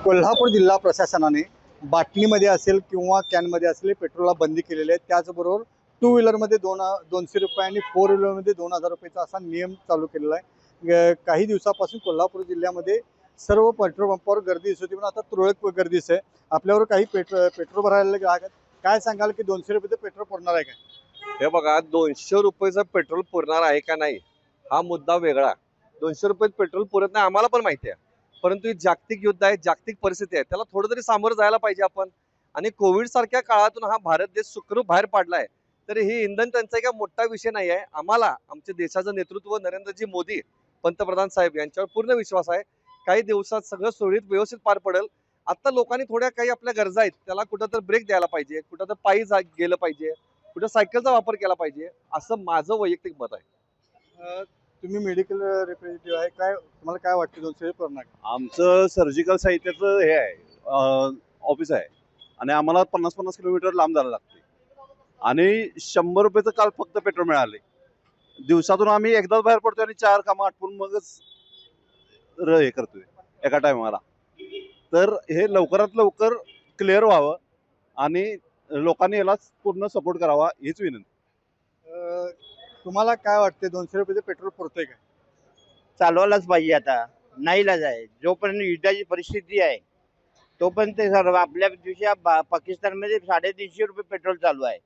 कोल्हापूर जिल्हा प्रशासनाने बाटलीमध्ये असेल किंवा कॅनमध्ये असेल पेट्रोलला बंदी केलेली आहे। त्याचबरोबर टू व्हीलरमध्ये 200 रुपये आणि फोर व्हीलरमध्ये 2000 रुपयाचा असा नियम चालू केलेला आहे। काही दिवसापासून कोल्हापूर जिल्ह्यामध्ये सर्व पेट्रोल पंपावर गर्दी दिसत होती, पण आता तुरळक गर्दी दिसते। आपल्यावर काही पेट्रोल भरायला ग्राहक आहेत। काय सांगाल की 200 रुपये पेट्रोल पुरणार आहे का? हे बघा, 200 रुपयाचं पेट्रोल पुरणार आहे का नाही हा मुद्दा वेगळा। 200 रुपयात पेट्रोल पुरत नाही आम्हाला पण माहिती आहे, परंतु ही जागतिक युद्ध आहे, जागतिक परिस्थिती आहे, त्याला थोडं तरी सामोरं जायला पाहिजे आपण। आणि कोविड सारख्या काळातून हा भारत देश सुखरूप बाहेर पडलाय, तर ही इंधन टंचाई काय मोठा विषय नाही आहे। आम्हाला आमच्या देशाचं नेतृत्व नरेंद्रजी मोदी पंतप्रधान साहेब यांच्यावर पूर्ण विश्वास आहे। काही दिवसात सगळं सुरळीत व्यवस्थित पार पडेल। आता लोकांनी थोड्या काही आपल्या गरजा आहेत, त्याला कुठं तर ब्रेक द्यायला पाहिजे, कुठं तर पायी गेलं पाहिजे, कुठं सायकलचा वापर केला पाहिजे, असं माझं वैयक्तिक मत आहे। तुम्ही मेडिकल रिप्रेझेंटेटिव्ह आहे, काय तुम्हाला काय वाटतं 200 रुपये पुरणार? आमचं सर्जिकल साहित्याचं हे आहे, ऑफिस आहे आणि आम्हाला 50-50 किलोमीटर लांब जायला लागते आणि 100 रुपयाचं काल फक्त पेट्रोल मिळाले। दिवसातून आम्ही एकदाच बाहेर पडतो आणि 4 कामं आटपून मगच हे करतोय एका टायमाला। तर हे लवकरात लवकर क्लिअर व्हावं आणि लोकांनी याला पूर्ण सपोर्ट करावा हीच विनंती। तुम्हाला काय वाटते 200 रुपयाचं पेट्रोल पुरतंय का? चालवायलाच पाहिजे। आता नाईलाज आहे, जोपर्यंत युद्धाची परिस्थिती आहे तोपर्यंत सर्व आपल्या दिवशी पाकिस्तानमध्ये 350 रुपये पेट्रोल चालू आहे,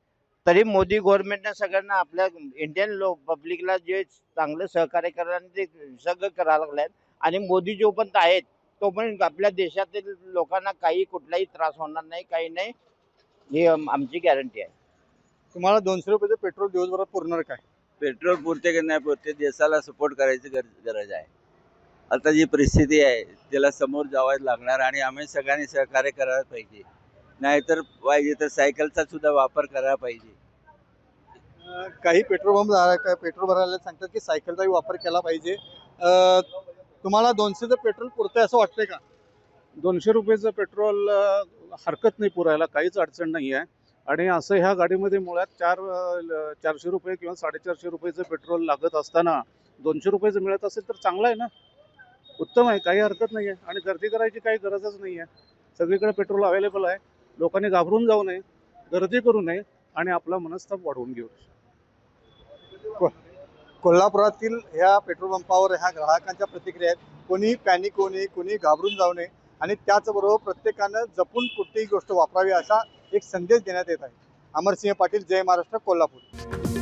तरी मोदी गव्हर्नमेंटने सगळ्यांना आपल्या इंडियन पब्लिकला जे चांगलं सहकार्य करायला ते सगळं करायला लागल्यात। आणि मोदी जोपर्यंत आहेत तोपर्यंत आपल्या देशातील लोकांना काही कुठलाही त्रास होणार नाही, काही नाही, ही आमची गॅरंटी आहे। तुम्हाला 200 रुपयाचं पेट्रोल दिवसभरात पुरणार काय? पेट्रोल पुरते की नाही पुरते देशाला सपोर्ट करायची गरज आहे। आता जी परिस्थिती आहे त्याला समोर जावं लागणार आणि आम्ही सगळ्यांनी सहकार्य करायला पाहिजे, नाहीतर पाहिजे तर सायकलचा सुद्धा वापर करायला पाहिजे। काही पेट्रोल पंप पेट्रोल भरायला सांगतात की सायकलचाही वापर केला पाहिजे। तुम्हाला 200चं पेट्रोल पुरतंय असं वाटतंय का? 200 रुपयाचं पेट्रोल हरकत नाही पुरायला, काहीच अडचण नाही आहे। आणि असं ह्या गाडीमध्ये मुळात 400 रुपये किंवा 450 रुपयाचं पेट्रोल लागत असताना 200 रुपयाचं मिळत असेल तर चांगलं आहे ना, उत्तम आहे, काही हरकत नाही आहे। आणि गर्दी करायची काही गरजच नाही आहे, सगळीकडे पेट्रोल अवेलेबल आहे। लोकांनी घाबरून जाऊ नये, गर्दी करू नये आणि आपला मनस्ताप वाढवून घेऊ। कोल्हापुरातील ह्या पेट्रोल पंपावर ह्या ग्राहकांच्या प्रतिक्रिया आहेत। कोणी पॅनिक होऊ नये, कोणी घाबरून जाऊ नये आणि त्याचबरोबर प्रत्येकानं जपून कुठलीही गोष्ट वापरावी असा एक संदेश देण्यात येत आहे। अमरसिंह पाटील, जय महाराष्ट्र, कोल्हापूर।